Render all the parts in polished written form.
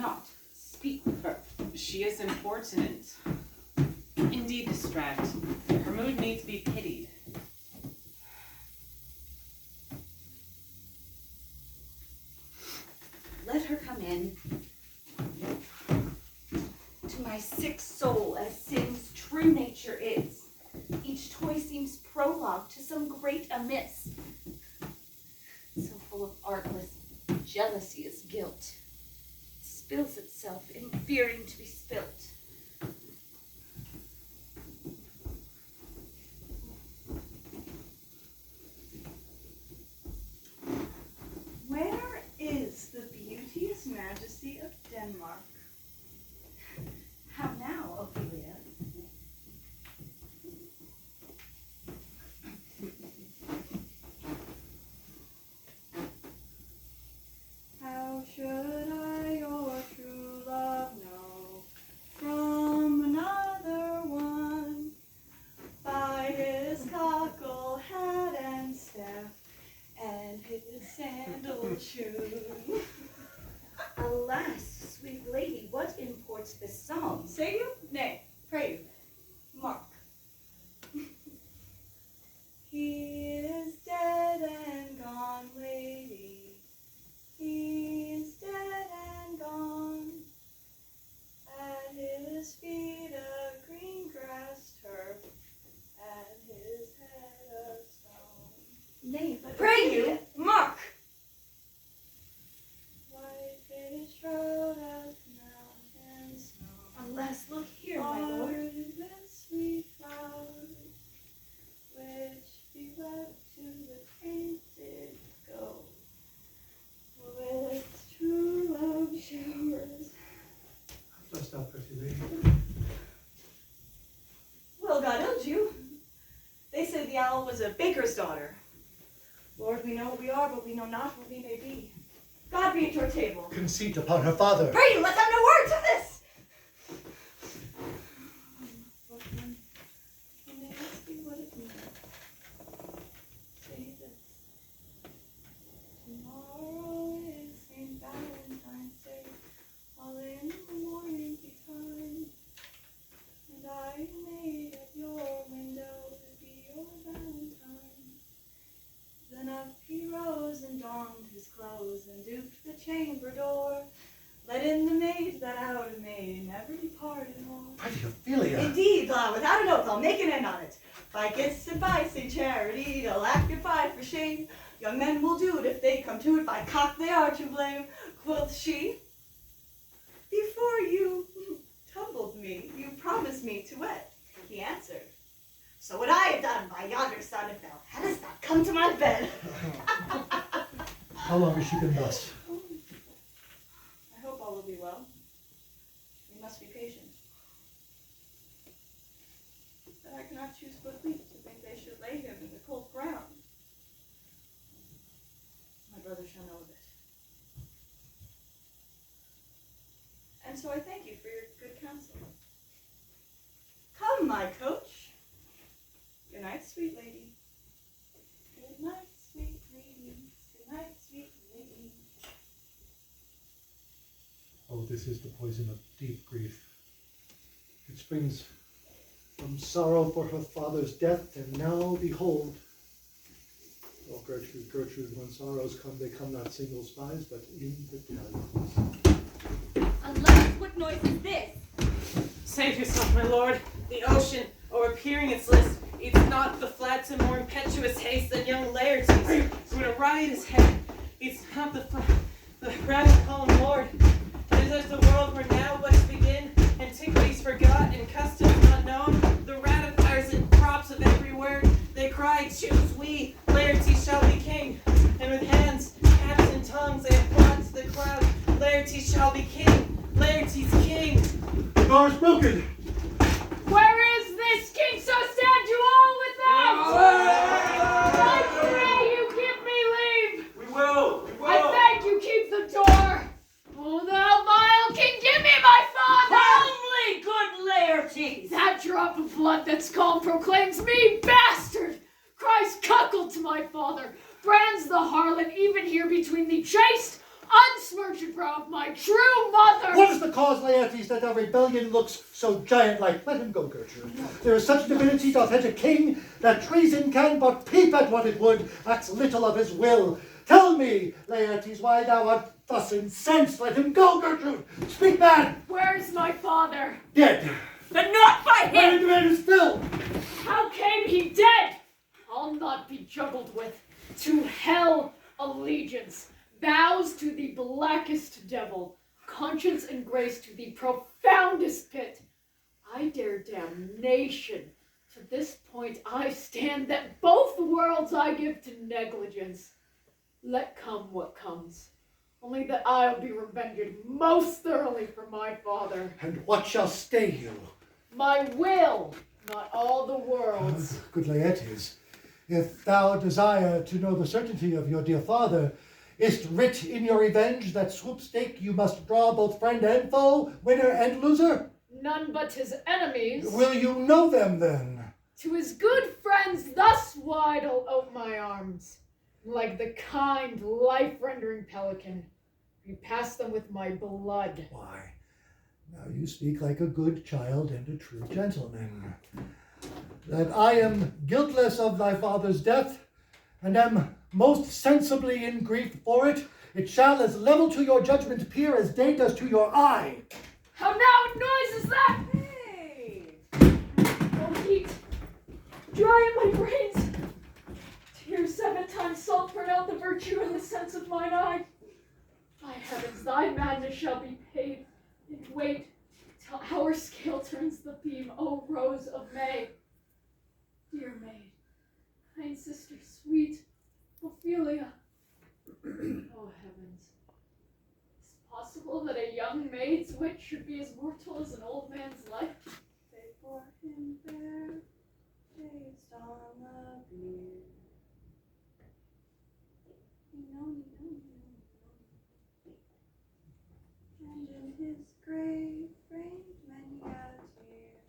not speak with her. She is importunate. Indeed distract. Her mood needs to be pitied. Let her come in. To my sick soul, as sin's true nature is, each toy seems prologue to some great amiss. So full of artless jealousy is guilt. It spills itself in fearing to be spilt. Where is the beauteous majesty of Denmark? How now, Ophelia? How should I your true love know from another one? By his cockle hat and staff, and his sandal shoe. Alas, sweet lady, what imports this song? Say you? Nay, pray you. Mark. He is dead and gone, lady. He is dead and gone. At his feet a green grass turf, at his head a stone. Nay, but Pray you, mark! White faded shroud of mountain snow. alas, look here, my lord. Are the sweet flowers which be left to the painted go, with true love showers. Dost thou, pretty lady? Well, God help you. They say the owl was a baker's daughter. Lord, we know what we are, but we know not what we may be. God be at your table. Conceit upon her father. Pray you, let's have no words of this! Can they ask you what it means? Say this. Tomorrow is St. Valentine's Day, all in the morning time. And I made at your window to be your Valentine. Then up he rose and donned his clothes and duped the chamber door. Let in the maid that out of maid never departed more. Pretty Ophelia. Indeed, without an oath, I'll make an end on it. By gifts and by St. Charity, I'll act goodbye for shame. Young men will do it if they come to it. By cock they are to blame, quoth she. Before you tumbled me, you promised me to wed. He answered, so would I have done by yonder son if thou hadst not come to my bed. How long has she been thus? I hope all will be well. We must be patient. But I cannot choose but weep to think they should lay him in the cold ground. My brother shall know of it. And so I thank you for your good counsel. Come, my coach. Good night, sweet lady. Good night, sweet lady. Good night, sweet lady. Oh, this is the poison of deep grief. It springs from sorrow for her father's death, and now behold. Oh, Gertrude, Gertrude, when sorrows come, they come not single spies, but in battalions. Alas, what noise is this? Save yourself, my lord. The ocean, overpeering its list, eats not the flats in more impetuous haste than young Laertes, who in a riotous head eats not the rapid calm lord. It is as the world were now but to begin, antiquities forgot and customs not known. The ratifiers and props of every word, they cry, choose we, Laertes shall be king. And with hands, caps, and tongues they applaud to the crowd, Laertes shall be king, Laertes king. The bar is broken! Where is this king? So stand you all without! I pray you give me leave! We will! I beg you keep the door! Oh, thou vile king, give me my father! Calmly, good Laertes! That drop of blood that's calm proclaims me bastard! Cries cuckold to my father, brands the harlot even here between the chaste unsmirched brow of my true mother. What is the cause, Laertes, that our rebellion looks so giant-like? Let him go, Gertrude. There is such divinity doth hedge a king, that treason can but peep at what it would, acts little of his will. Tell me, Laertes, why thou art thus incensed. Let him go, Gertrude. Speak, man. Where's my father? Dead. But not by Where him! the man is still. How came he dead? I'll not be juggled with. To hell allegiance, vows to the blackest devil, conscience and grace to the profoundest pit. I dare damnation. To this point I stand, that both worlds I give to negligence. Let come what comes, only that I'll be revenged most thoroughly for my father. And what shall stay you? My will, not all the world's. Good Laertes, if thou desire to know the certainty of your dear father, is't writ in your revenge that swoop-stake you must draw both friend and foe, winner and loser? None but his enemies. Will you know them then? To his good friends thus wide I'll ope my arms. Like the kind, life-rendering pelican, repass them with my blood. Why, now you speak like a good child and a true gentleman. That I am guiltless of thy father's death, and am most sensibly in grief for it, it shall as level to your judgment appear as day does to your eye. How now noise is that? Hey! Oh, heat, dry in my brains. Tears 7 times salt burn out the virtue and the sense of mine eye. By heavens, thy madness shall be paid. And wait till our scale turns the beam, O Rose of May. Dear maid, kind sister, sweet Ophelia. Oh heavens, is it possible that a young maid's wit should be as mortal as an old man's life? They bore him there, based on the beard. And in his grave framed many a tear.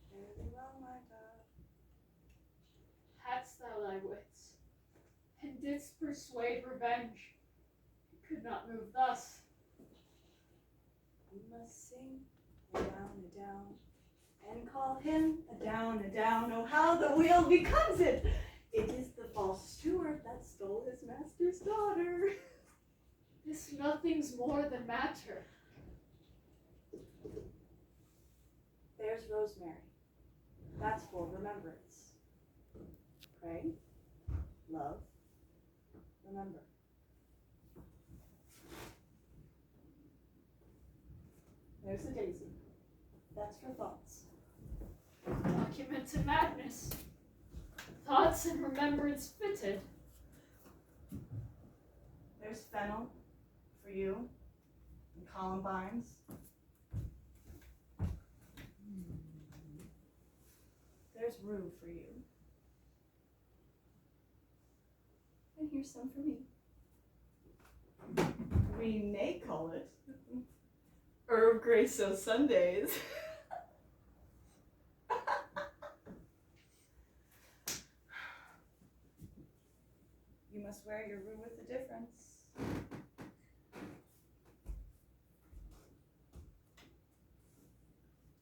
Fare thee well, my dove. Hadst thou thy wits, and didst persuade revenge, it could not move thus. We must sing a down, and call him a down. Oh, how the wheel becomes it! It is the false steward that stole his master's daughter. This nothing's more than matter. There's rosemary. That's for remembrance. Pray, love, remember. There's a daisy. That's for thoughts. Document to madness. Thoughts and remembrance fitted. There's fennel for you, and columbines. There's rue for you. And here's some for me. We may call it Herb Grey So Sundays. You must wear your rue with a difference.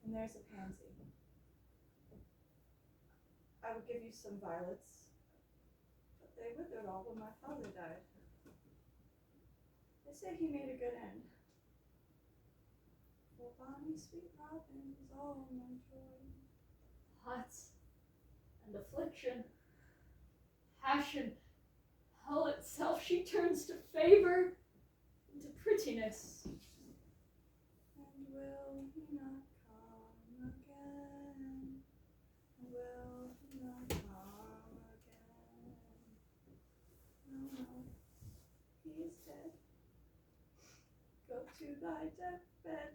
And there's a pansy. I would give you some violets, but they withered all when my father died. They say he made a good end. For bonny sweet robin is all my joy. Thoughts and affliction, passion, hell itself, she turns to favor and to prettiness. And will he not come again? Will he not come again? No, he is dead. Go to thy deathbed,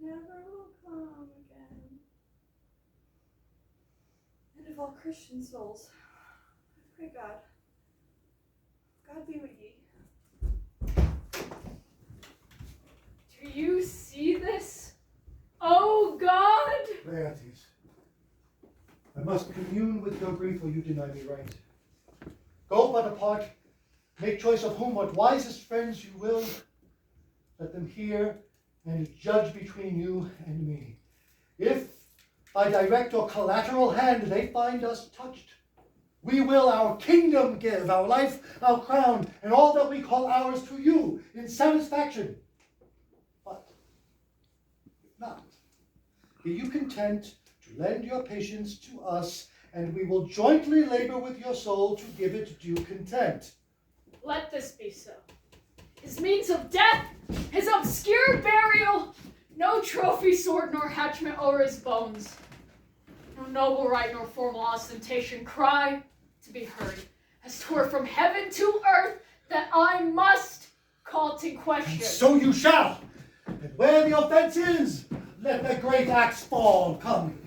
never will come again. And of all Christian souls, I pray God be with ye. Do you see this? Oh God! Laertes, I must commune with your grief or you deny me right. Go but apart, Make choice of whom what wisest friends you will. Let them hear and judge between you and me. If by direct or collateral hand they find us touched, we will our kingdom give, our life, our crown, and all that we call ours to you in satisfaction. But if not, be you content to lend your patience to us, and we will jointly labor with your soul to give it due content. Let this be so. His means of death, his obscure burial, no trophy sword nor hatchment o'er his bones, no noble right nor formal ostentation cry to be heard, as 'twere from heaven to earth that I must call to question. And so you shall, and where the offense is, let the great axe fall. Come.